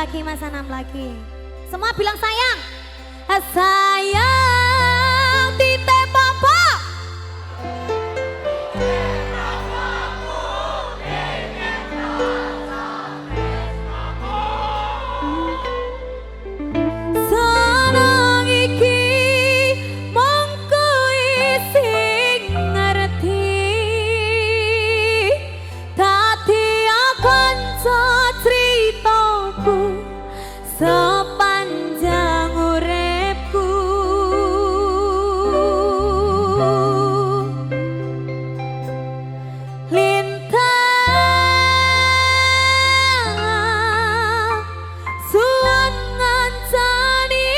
lagi, Mas Anam lagi. Semua bilang sayang. Sayang tite papa. Senang iki mongko sing ngerti. Dadi kanca critaku sepanjang uripku. Lintang suwan ngancani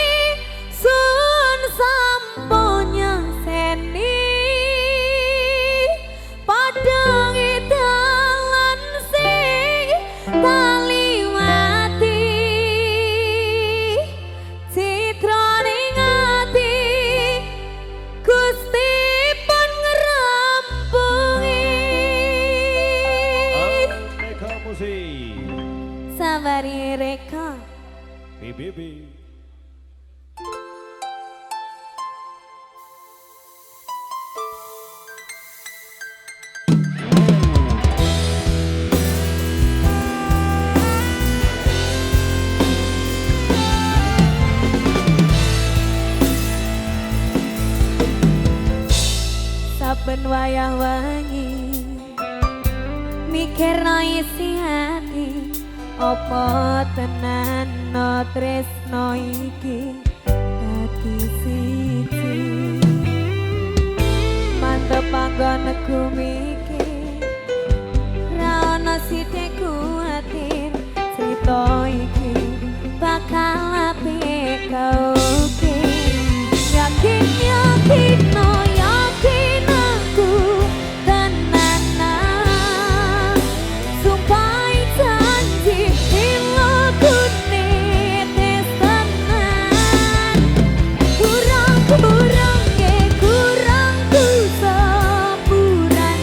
sun samponya seni padangi dalan sing taliwati citraning ati Gusti pun ngerampungi. Reka Musik Sabari reka PBB. saben wayah wangi mikirno isi hati apa tenan no tresno iki dadi siji mantep anggonku mikir ra ono sithik kuatir crita iki bakal apik kauke yakin yakin no yakin aku tenanan sumpah janji ilo kune tenan kurang kurang ke kurang ku sepuran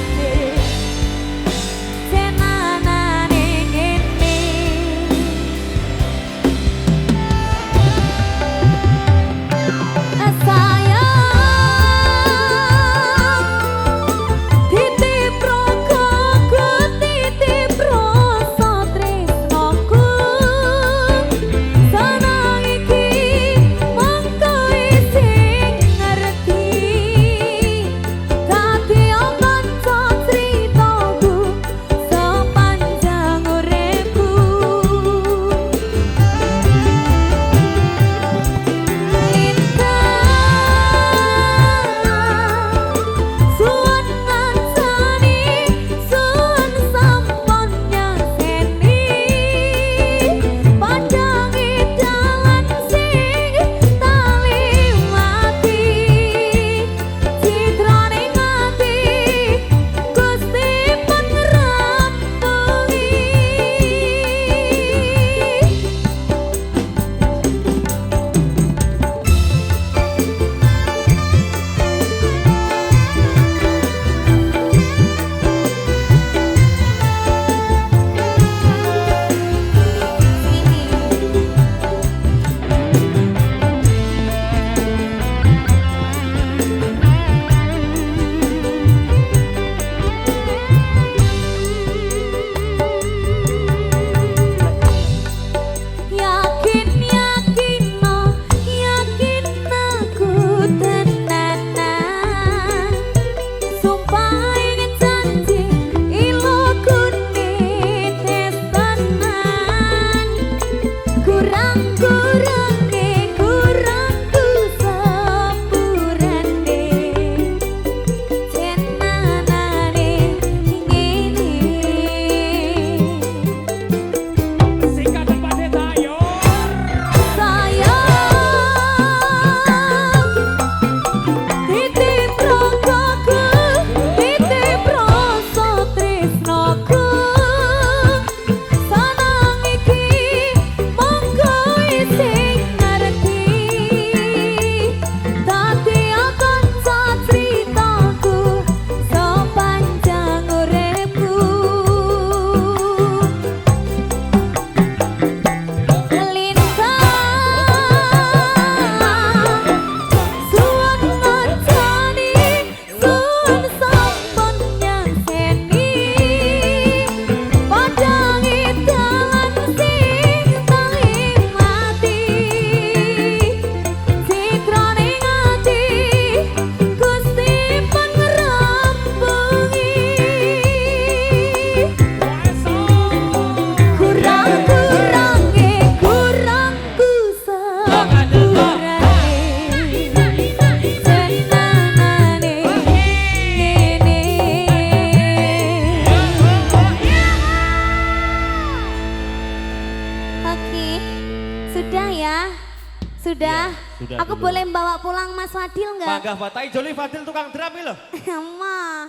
boleh bawa pulang Mas Fadil nggak? Panggah batai Joli Fadil tukang drum ini loh. Emang.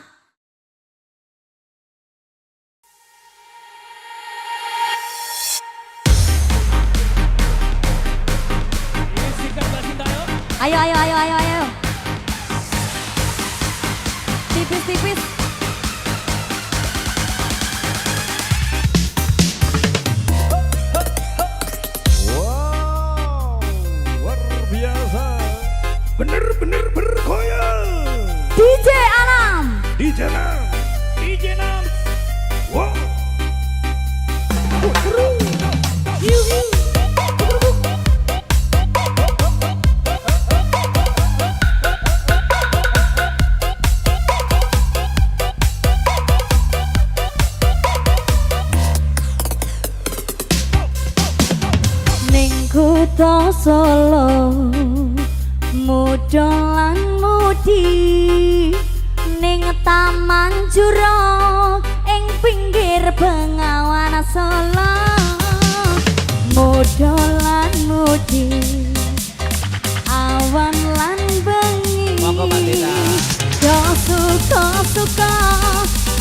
Ayo, ayo, ayo, ayo, ayo. Tipis-tipis. Wow, luar biasa. Bener-bener bergoyang. DJ Alam. DJ Nam. DJ Nam. Wow. Kutha Solo mudolan mudi ning Taman Jurong ing pinggir Bengawan Solo mudolan mudi awan lan bengi do suka-suka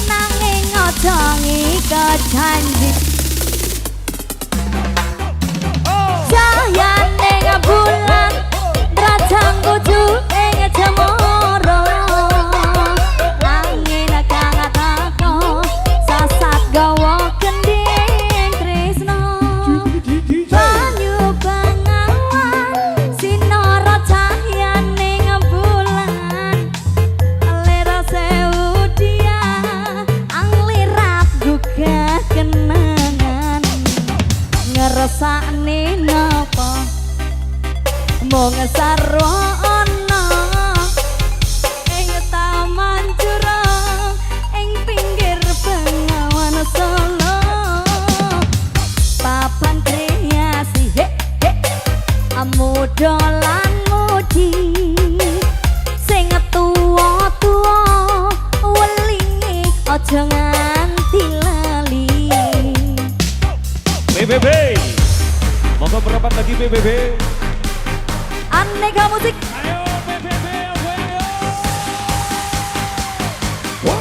nanging aja ngika janji cahayane bulan rajang kudu ing cemoro angin kang tako sasat gawa kending tresno banyu bengawan sinara cahayane bulan lera sewu dia anglirap gugah kenangan ngeresakne napa mung sarwana ing Taman Jurong ing pinggir Bengawan Solo papan kreasi he amudolan mudi sing tuwa-tuwa welingi aja nganti lali PBB. Monggo merapat lagi PBB. Aneka musik. Ayo PBB, ayo. Wow.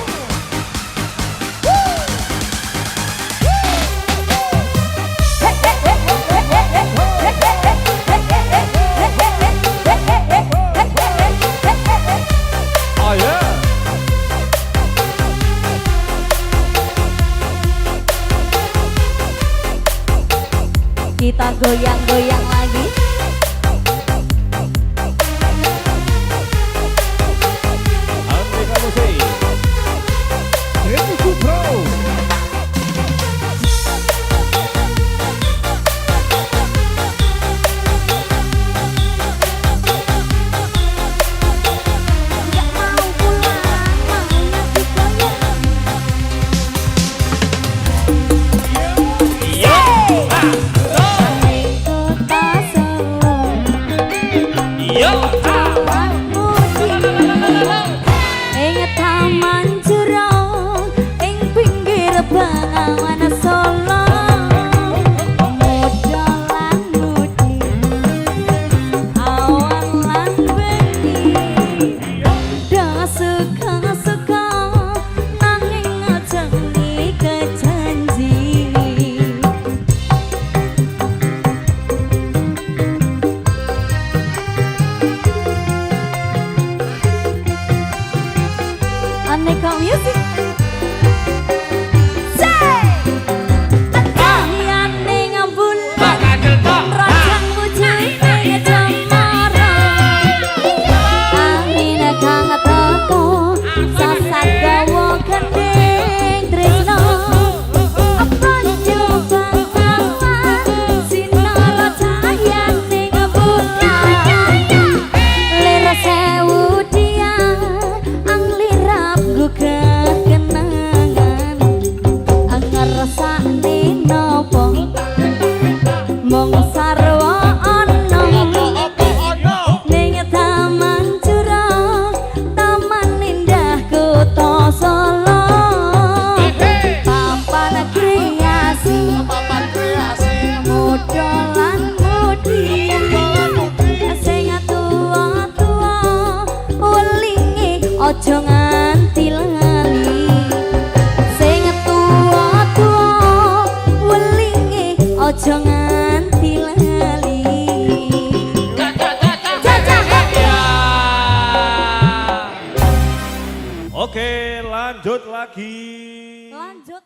Oh yeah. Kita goyang-goyang lagi. Aneka musik. Itu Pro. Gak mau pulang, maunya digoyang. Taman Jurong ing pinggir Bengawan Solo modolan mudi awan lan bengi do suka-suka nanging aja ngike janji Aneka music. Sewu dia anglirap gugah ojo nganti lali sing tuwa-tuwa welinge ojo nganti lali. Oke, lanjut lagi. Lanjut.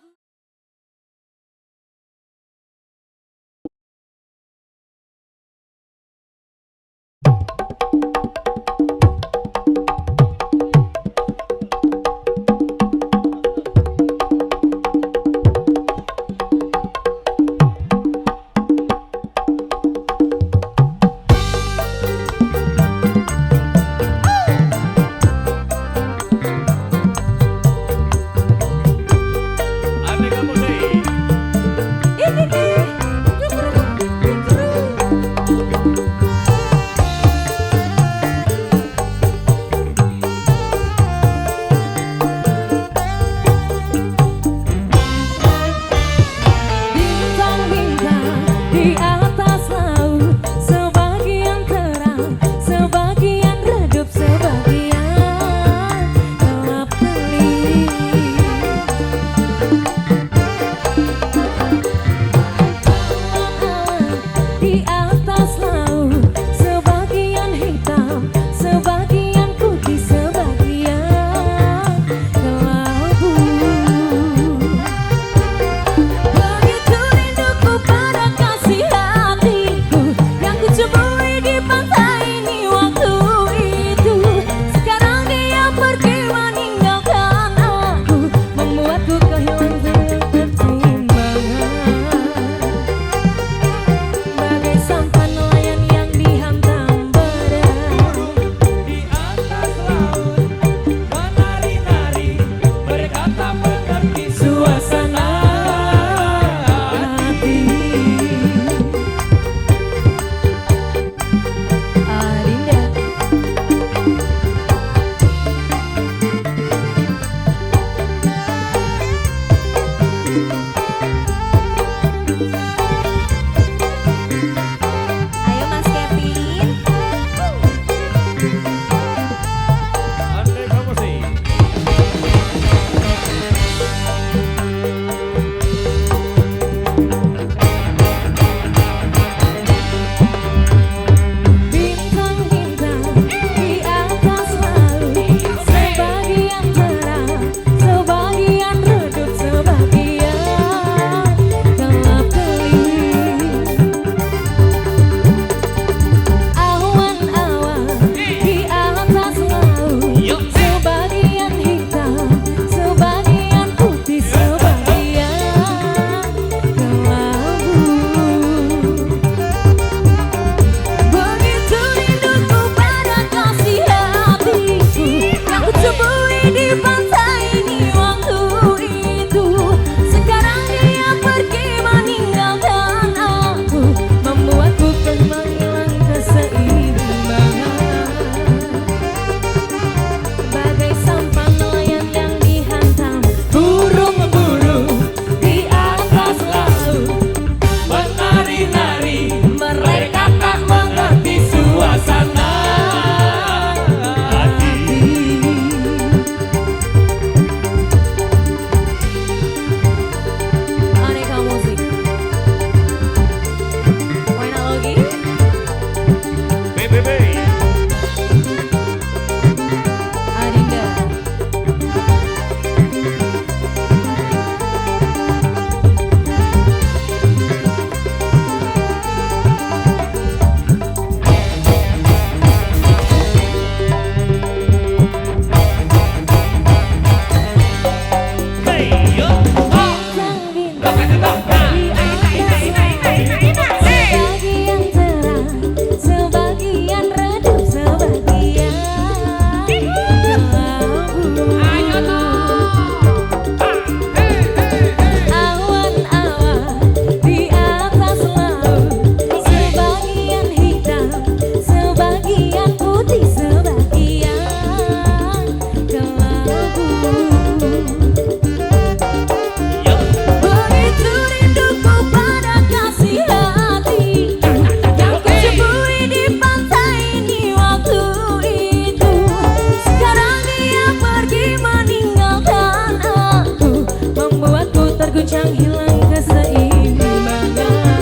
hilang keseimbangan.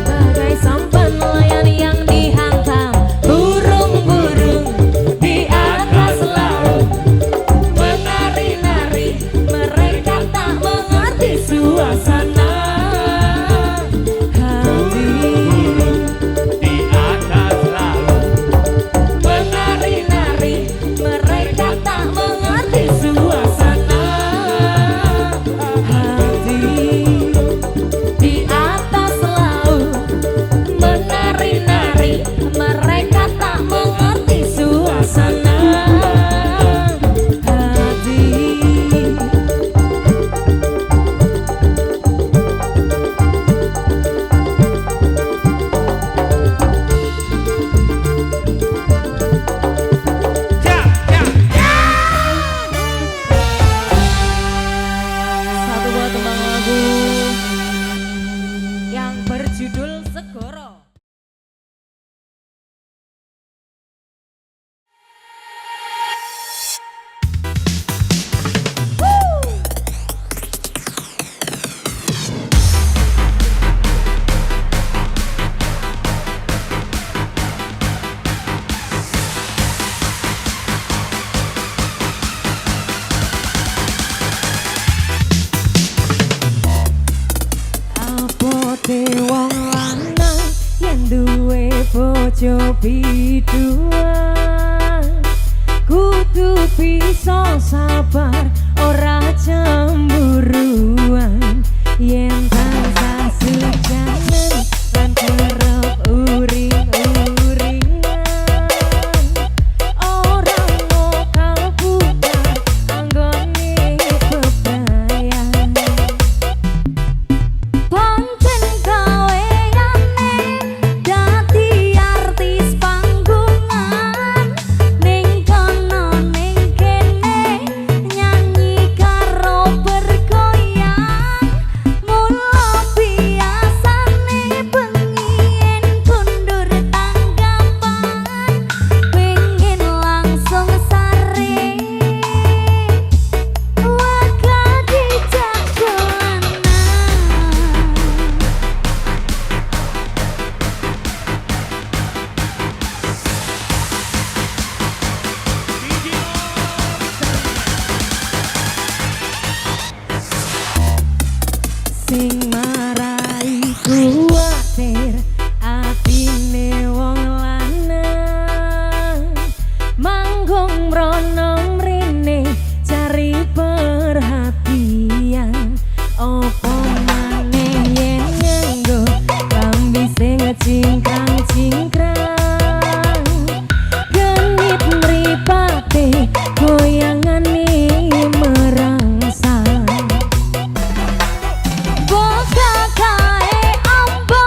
Bagai sampan nelayan yang dihantam burung-burung di atas laut, menari-nari mereka tak mengerti suasana hati. Di atas laut Menari-nari mereka tak mengerti suasana hati. Di atas laut menari-nari mereka tak mengerti suasana hati. Satu buah tembang lagu yang berjudul Segoro. Apote wong lanang yen duwe bojo biduan, kudu bisa sabar ora cemburuan. Yen tansah sujangan lan kerep uring-uringan, ora mokal putar anggone bebayan. Pancen gaweane dadi artis panggungan, ning kono ning kene nyanyi karo bergoyang. Mula biasane bengi yen kundur tanggapan, pengen langsung sare waga dijak dolanan. Sing marai kuwatir atine wong lanang, manggung mrono mrene cari perhatian. Opo maneh yen nganggo klambi sing cingkrang-cingkrang, genit mripate goyangane merangsang. Boga kae amba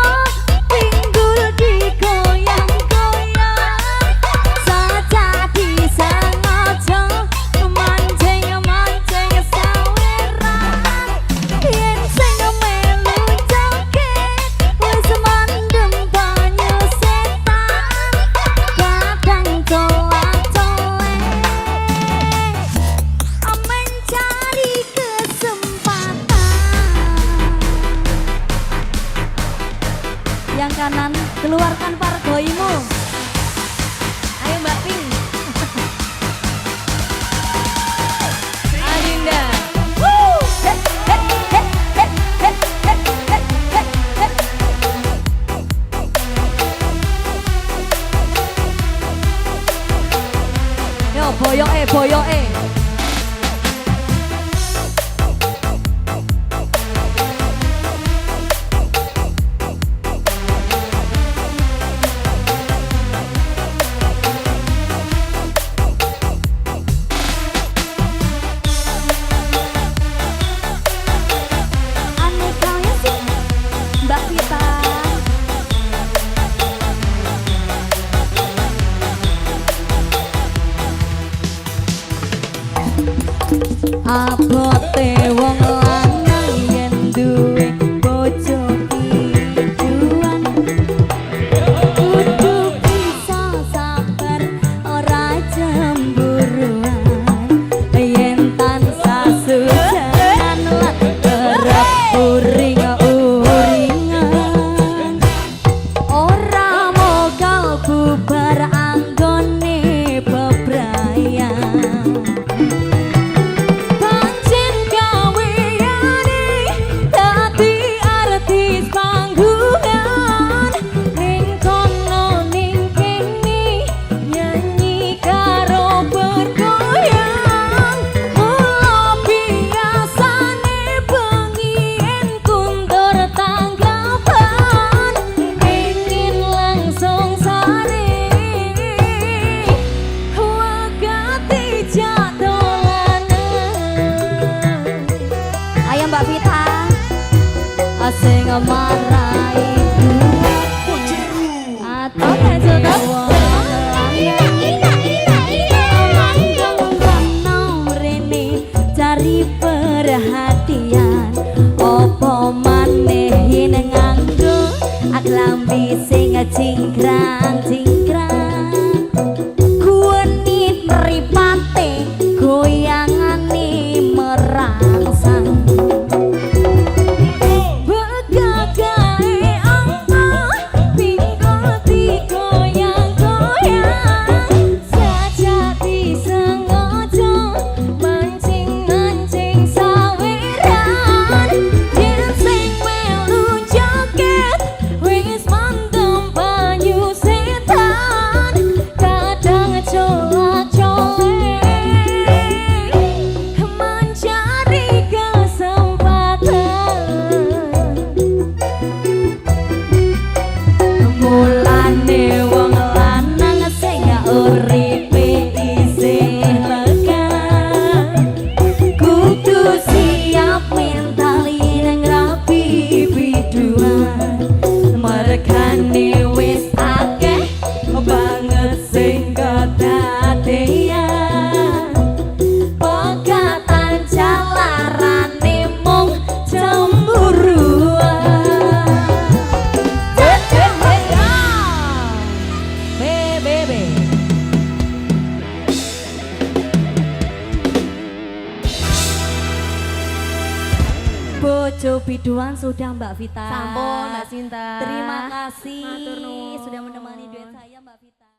pinggul digoyang-goyang, saja disengaja mancing-mancing saweran. Yen sing melu joget wis mandem banyu setan, kadang colak-colek mencari kesempatan. Yang kanan, keluarkan pargoimu. Ayo Mbak Pink. Adinda. Woo! Hek, hek, hek, hek, hek, hek, hek, hek, hek. Yo boyoke. Aneka ya sih Mbak Vita. Abote wong lanang yen duwe bojo biduan, kudu bisa sabar ora cemburuan. Yen tansah sujan marai atau tetep cari perhatian opo maneh nganggo aklambi sing cingkrang cingkrang kuwenit mripate goyangane merangsang begagae angka tinggal digoyang-goyang sajati sengaja mancing-mancing saweran yen sing melu joget wis mandem banyu setan kadang colak-colek mencari kesempatan mulane wong lanang sing uripe isih lega kudu siap mentalin rapi biduan mergane wis akeh banget sing kedadean pegatan jalarane mung cemburuan BBB Bojo biduan sudah Mbak Vita. Sampun Mbak Sinta. Terima kasih Matur nuwun. sudah menemani duet saya Mbak Vita.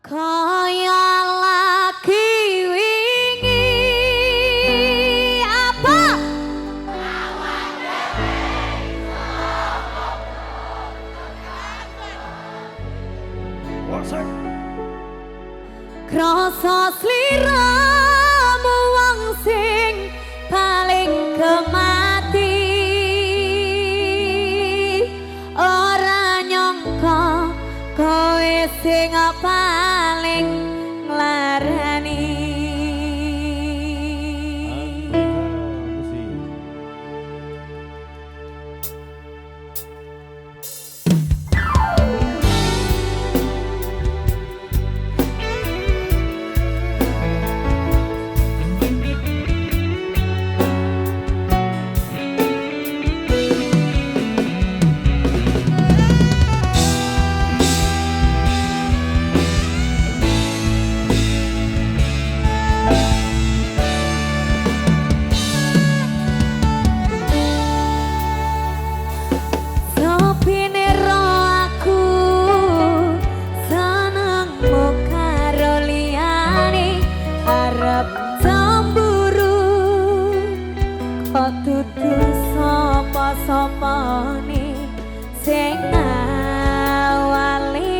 Kaya lagi wingi apa? What's that? Krasa sliramu wong sing paling kemati ora nyangka kowe sing paling nglarani Sopine ro aku senengmu karo liyane arep cemburu kok dudu sapa-sapane sing ngawali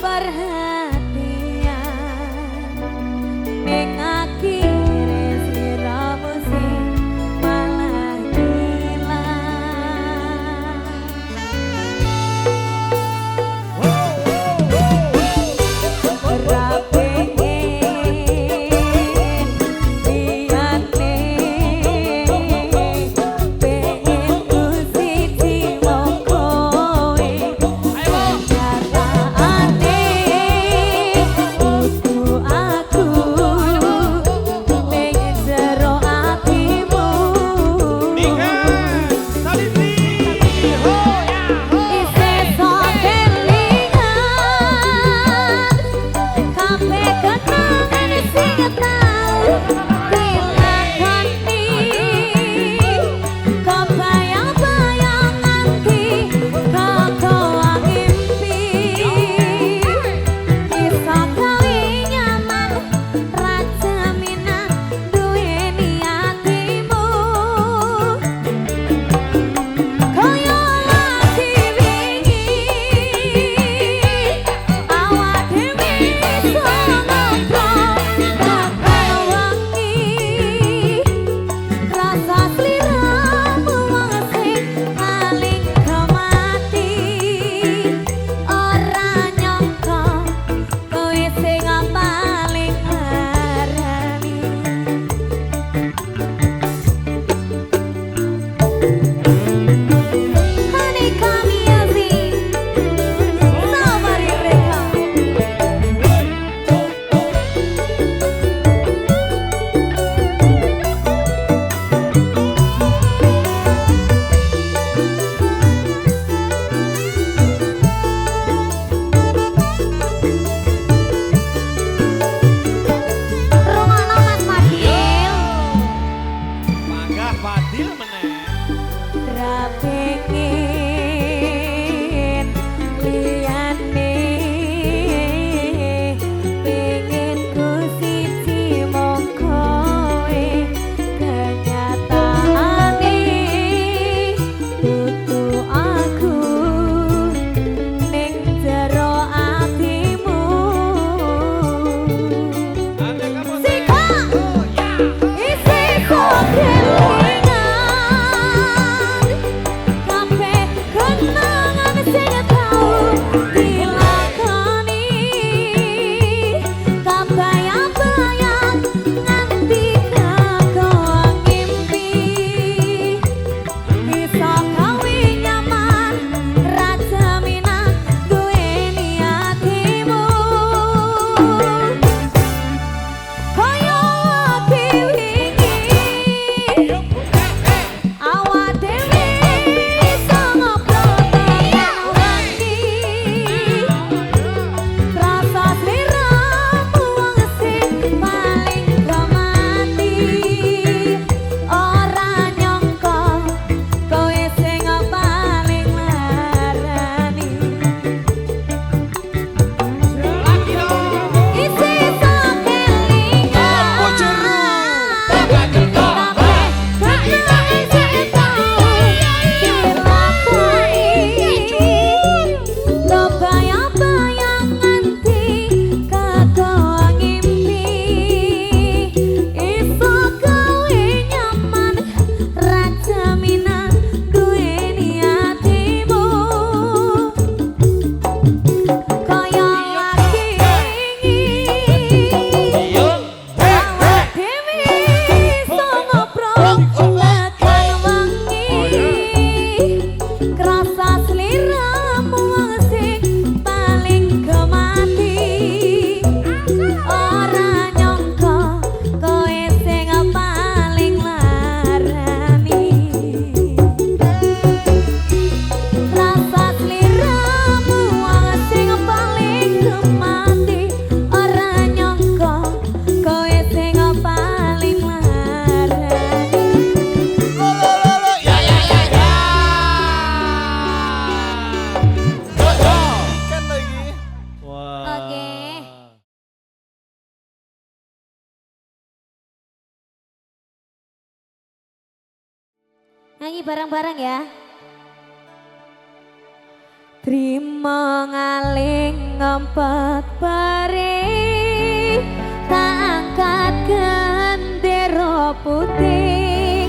perhatian ning akhire sliramu sing malah ilang. Ora pengen liyane, pengen ku siji mongko nyanyi bareng-bareng ya. Trimo ngaling ngempet pari, tak angkat gendera putih.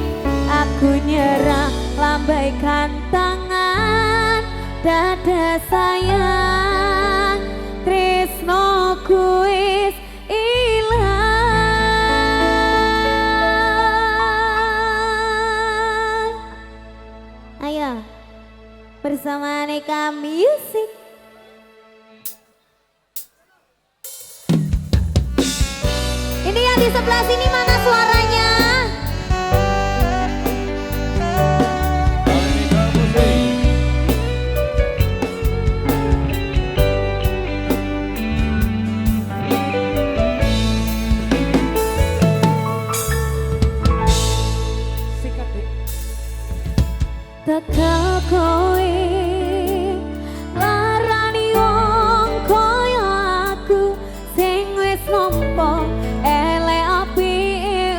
Aku nyerah lambaikan tangan, dada sayang, tresno kuis ilang. Ayo bersama Neka Music. Ini yang di sebelah sini mana suaranya? Aneka Musik. Sikat deh. Tekel kowe larani wong kaya aku sing wis nampa elek apike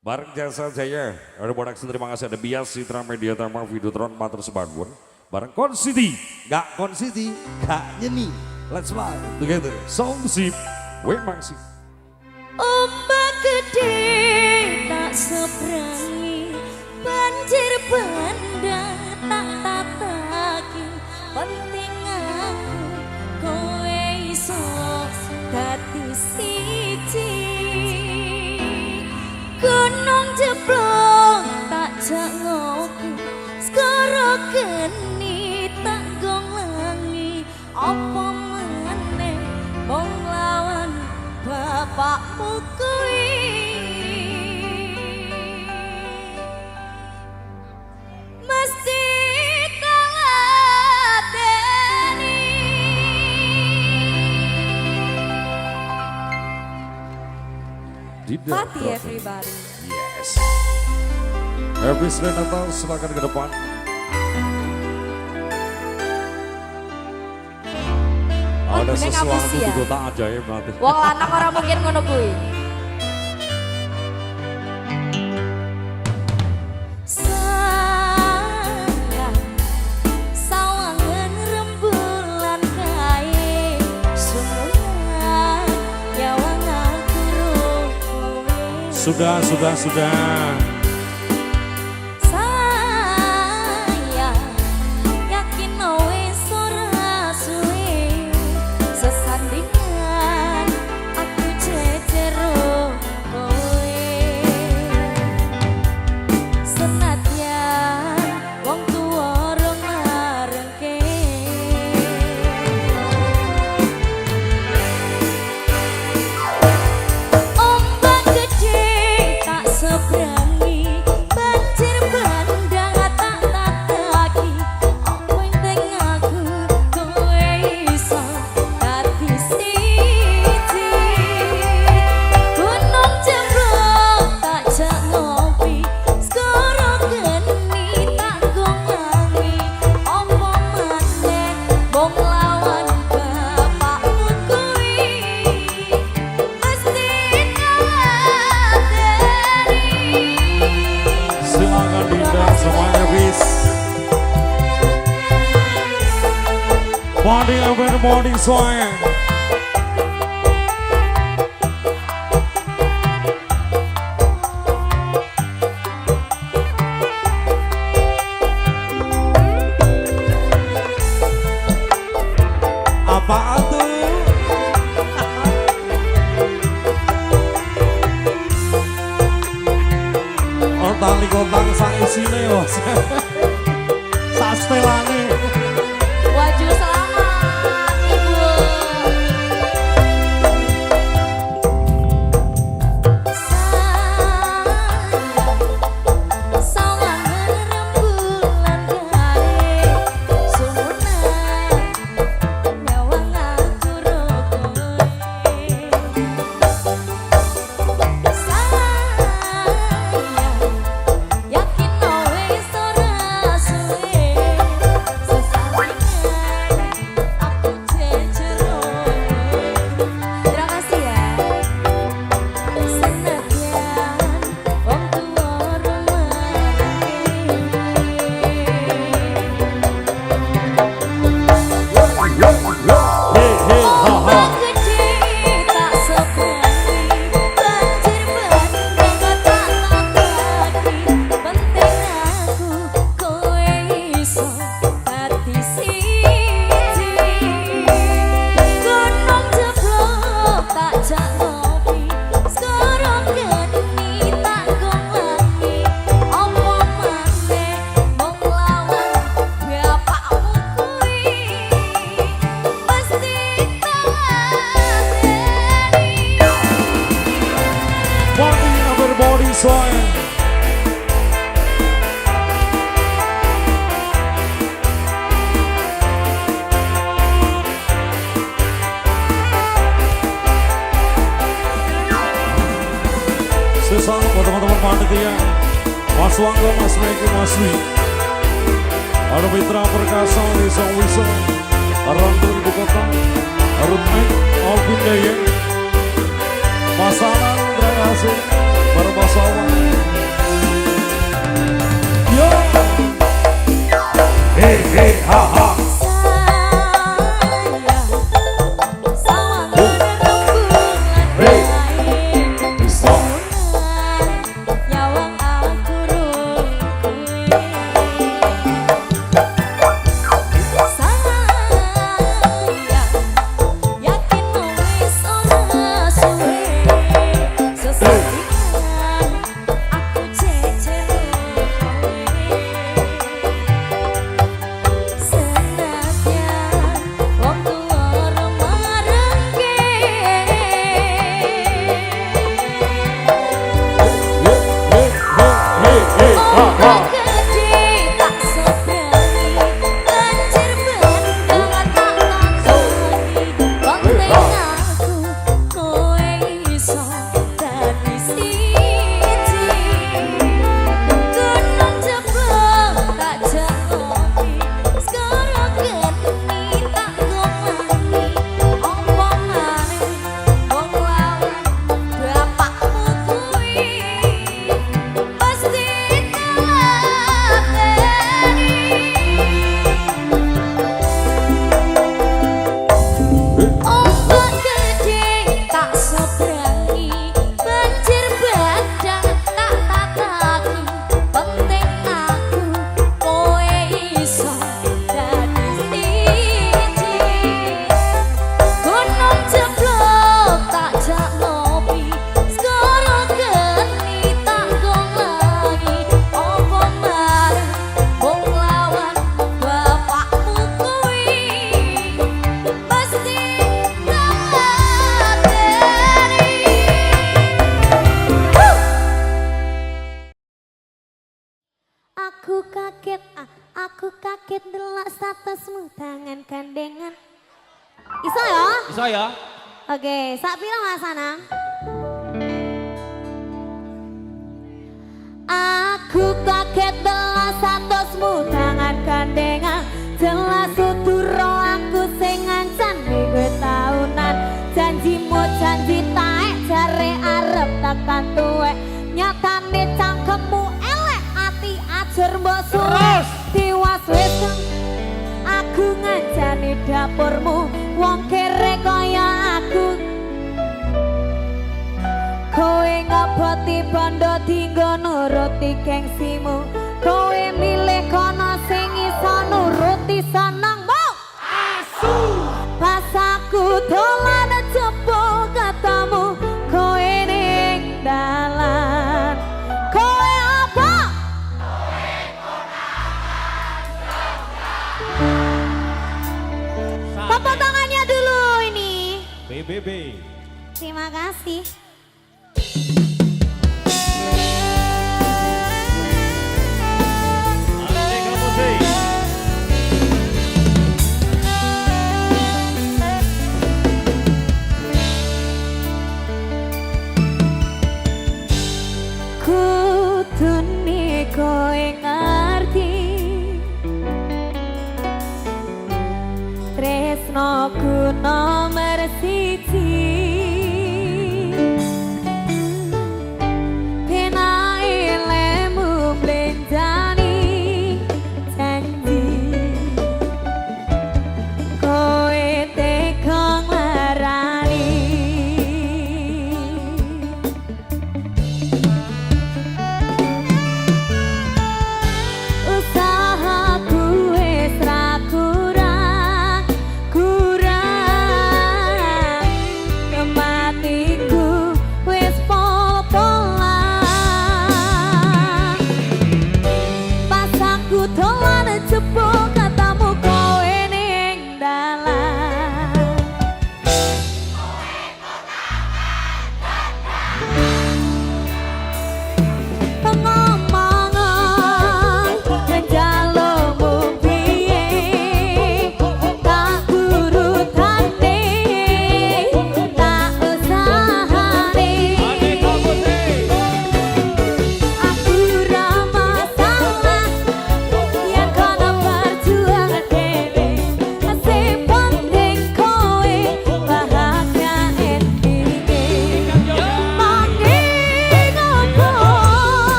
Bareng Jasa Jaya, ada production terima kasih, ada Bias, Citra Media Tama, Videotron, Mater Sebangun. Bareng Kon City, Gak konsiti, gak nyeni. Let's fly. together, Sound Sip, Wemangsi. Ombak gede tak seberangi, banjir bandang tak tataki. Penting aku kowe iso dadi siji. Gunung jeblok tak jak ngopi, skoro geni tak gonglangi. Apa meneh wong lawan bapakmu kuwi. Mesti kaladeni. Mati everybody. Yes. Happy Selain Natal, silakan ke depan. Ada bener sesuatu ngapus di ya? kota ajaib nanti. Wong lanang ora mungkin ngono kuwi. Sayang, sawangan rembulan kae, sumunan nyawang aku kowe. Sudah. Sayang, yakin wis ora suwe, sesandingan aku jejero kowe. Senadyan wong tuwa rong marengke, ombak gede tak seberangi, banjir bandang tak tataki. Apa penting aku kowe iso dadi siji. Gunung jeblok tak jak ngopi, skoro geni tak gonglangi. Apa maneh wong lawan bapakmu kuwi. Mesti kaladeni. Silakan Dinda semuanya bis. Morning everybody swing. Apaan tuh? Otang sak isine bos. Sak setelane. Waju selamat Ibu. Sayang, sawangan rembulan kae, sumunan nyawang aku kowe. Sayang, yakin wis ora suwe, sesandingan aku jejero. Terima kasih ya. Senadyan wong tuwa rong Hey, ha ha. ombak gede tak seberangi, banjir bandang tak tataki. Penting aku kowe iso dadi siji. Gunung jeblok tak jak ngopi, skoro geni tak gonglangi. Apa maneh wong lawan bapakmu kuwi. Mesti kaladeni. Morning everybody swing. Sesama buat teman-teman panitia, Mas Wangga, Mas Meki, Mas Wi, ada Mitra Perkasa, Wisong, Rantul Ibu Kota, Arut Mek, Alvin Daya, Mas Alan, terima kasih. Baru Mas Wawan. Yo. Hey hey ha ha. Aku kaget delok statusmu tangan gandengan. Iso ya? Iso ya? Oke, sak pira Mas Anang? Aku kaget delok statusmu tangan gandengan. Jelas uturo aku sing ngancani kowe taunan. Janjimu janji taek jare arep tekan tuwek. Nyatane cangkemmu elek ati ajar mbok suwe. Tiwas wis aku ngancani dapurmu wong kere kaya aku. Kowe ngaboti bondo dinggo nuruti gengsimu. Kowe milih kono sing iso nuruti senengmu. Asu pas aku dolan cepo ketemu kowe ning dalan. Kowe apa? Tepuk tangannya dulu ini. BBB. Terima kasih. Aneka musik. Kudune kowe ngerti tresnoku nomor siji.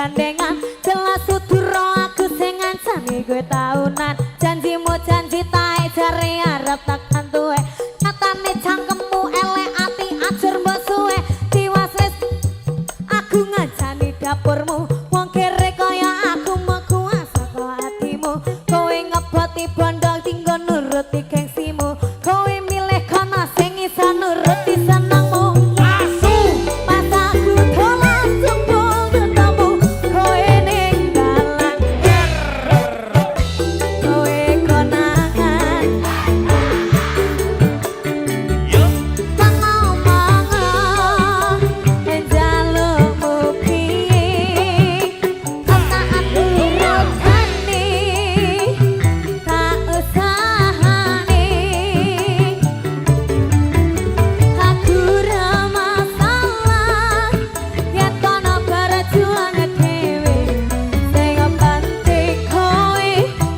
gandengan jelas suturo aku sing ngancani gue tahunan janjimu janji tae jare arep tekan tuwe nyatane cangkemmu elek ati ajur mbok suwe tiwas wis aku ngancani dapurmu wong kere kaya aku meku saka atimu kowe ngeboti bondo tinggo nuruti gengsimu kowe milih kono sing isa nuruti senengmu pas aku dolan jempol ketemu kowe ning dalan kowe konangan mangomongan njalukmu piye tak aturane tak usahane aku ra masalah yen kono berjuang dhewe sing penting kowe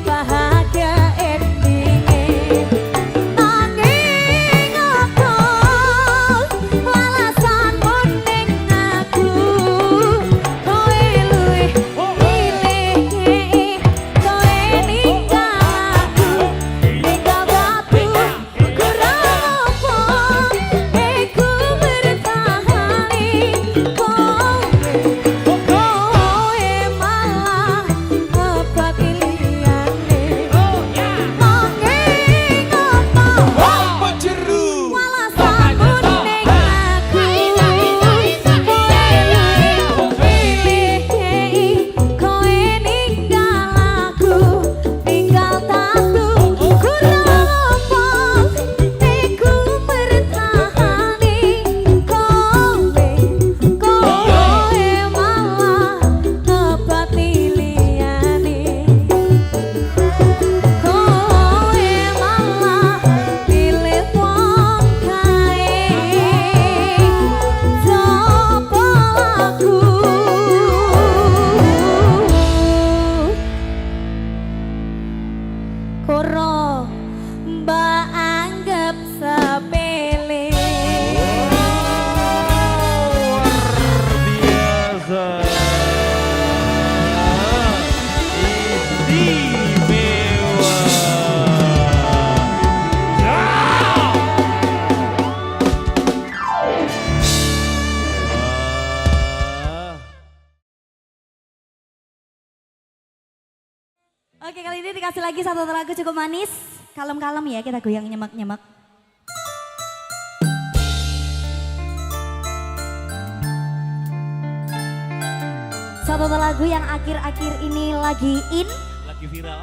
bahagia endinge nanging apa alasanmu ning aku kowe luwih milih kowe ninggal aku ninggal batu kurang apa aku bertahani kowe malah apa pilihannya nanging apa Jeru. alasanmu ning aku kowe luwih milih kowe ninggal aku ninggal tatu kurang apa aku bertahani kowe malah apa pilihannya kowe malah pilih wong kae sapa aku koro mbak anggap sepele Biasa Oke, kali ini dikasih lagi satu lagu cukup manis. Kalem-kalem ya, kita goyang nyemak-nyemak. Satu lagu yang akhir-akhir ini lagi in. lagi viral.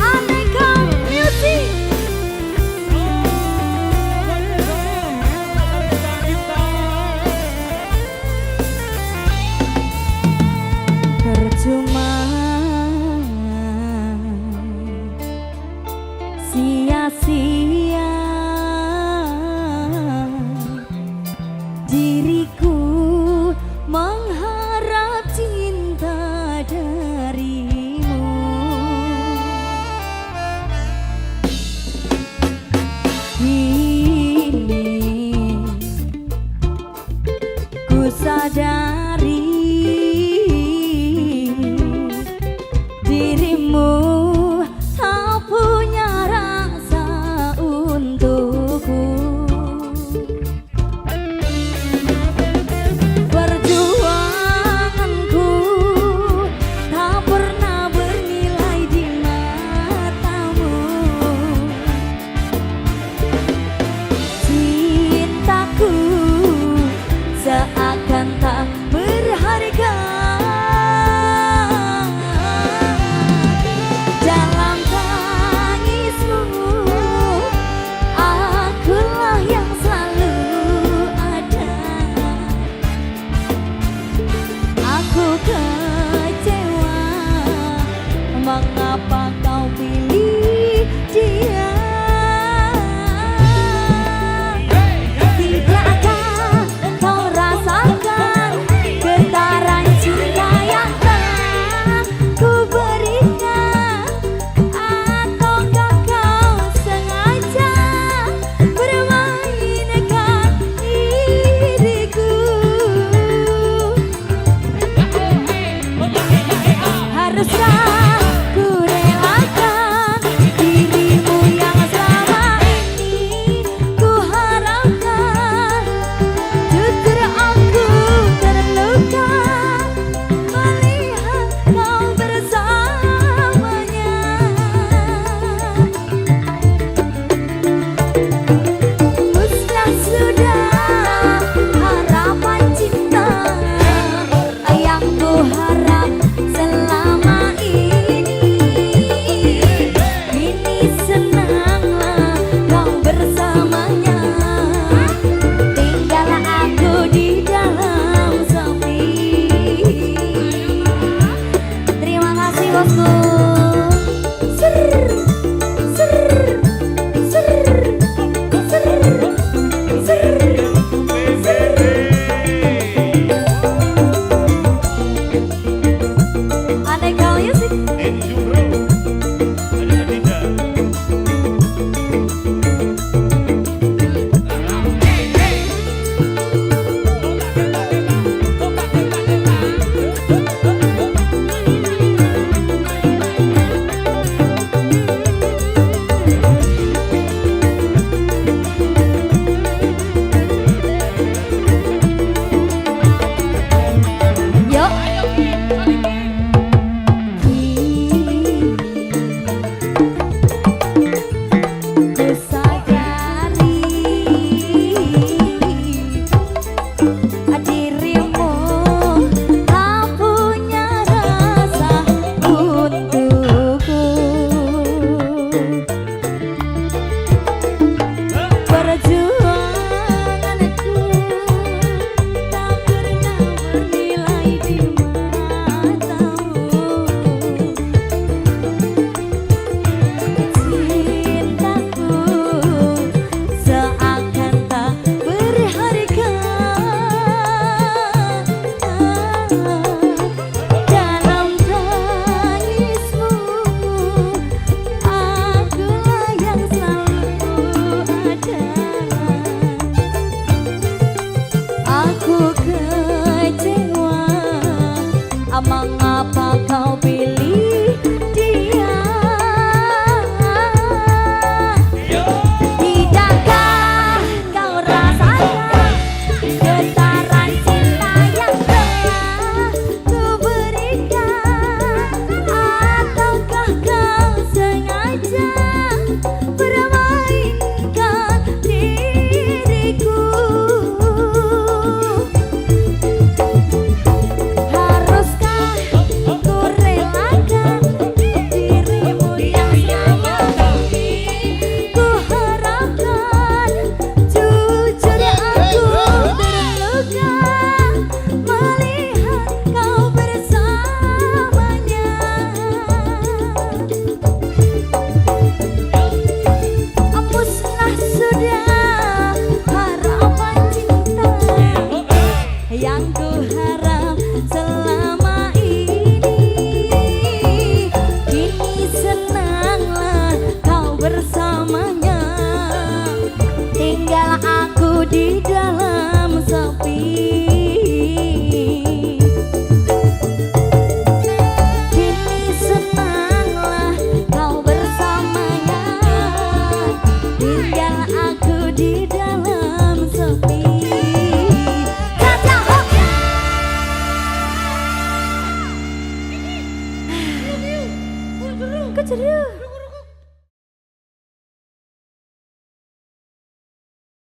Aneka Music percuma sia-sia diriku mengharap cinta darimu ini ku sadari dirimu tak punya rasa untukku perjuanganku tak pernah bernilai di matamu cintaku seakan tak berharga dalam tangismu akulah yang selalu ada aku kecewa mengapa kau pilih dia